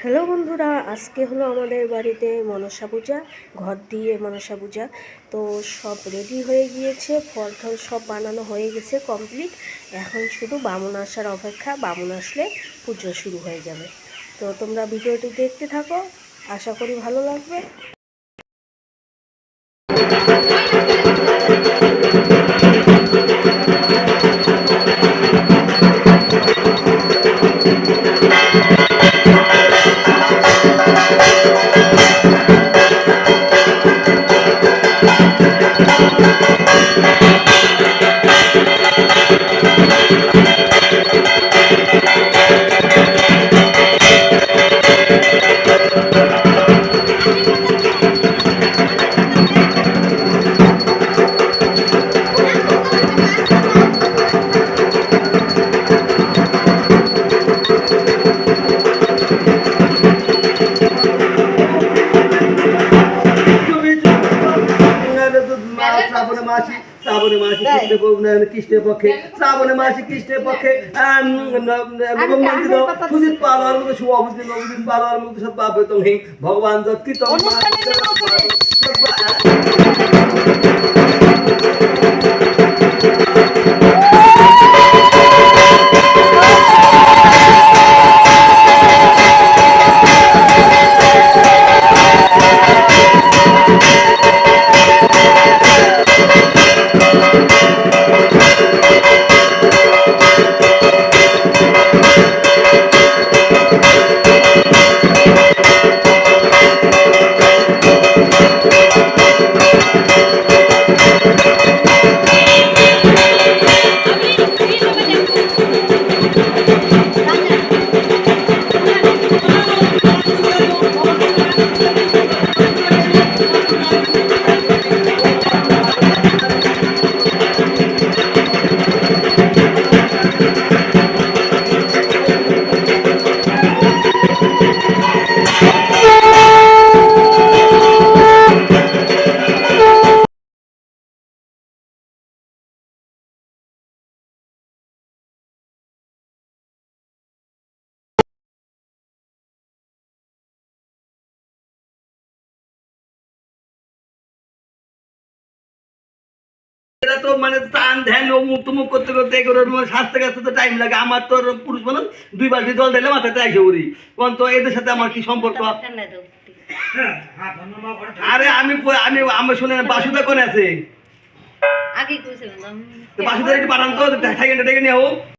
Hello বন্ধুরা, আজকে হলো আমাদের বাড়িতে মনসা পূজা, ঘর দিয়ে মনসা পূজা। তো সব রেডি হয়ে গিয়েছে, ফল টল সব বানানো হয়ে গেছে কমপ্লিট। এখন শুধু বামুন আসার অপেক্ষা, বামুন আসলে পুজো শুরু হয়ে যাবে। তো তোমরা ভিডিওটি দেখতে থাকো, আশা করি ভালো লাগবে। কৃষ্ণের পক্ষে শ্রাবণে মাসে কৃষ্ণের পক্ষে সুজিত পালর মতো শুভ অবস্থিত পালর মতো সব ভগবান যৎকৃত তো মানে টান ধ্যান অমুক তুমুক করতে করতে সাজতে কাজতে তো টাইম লাগে। আমার তো পুরুষ মানুষ 2 বালতি জল দিলে মাথাতে আইসে উড়ি। কোন তো এদের সাথে আমার কি সম্পর্ক? আরে আমি আমি আমার শুনে বাসুদা কোন আছে? বাসুদা একটু পাঠান তো, ঠাইকে নিয়ে হোক।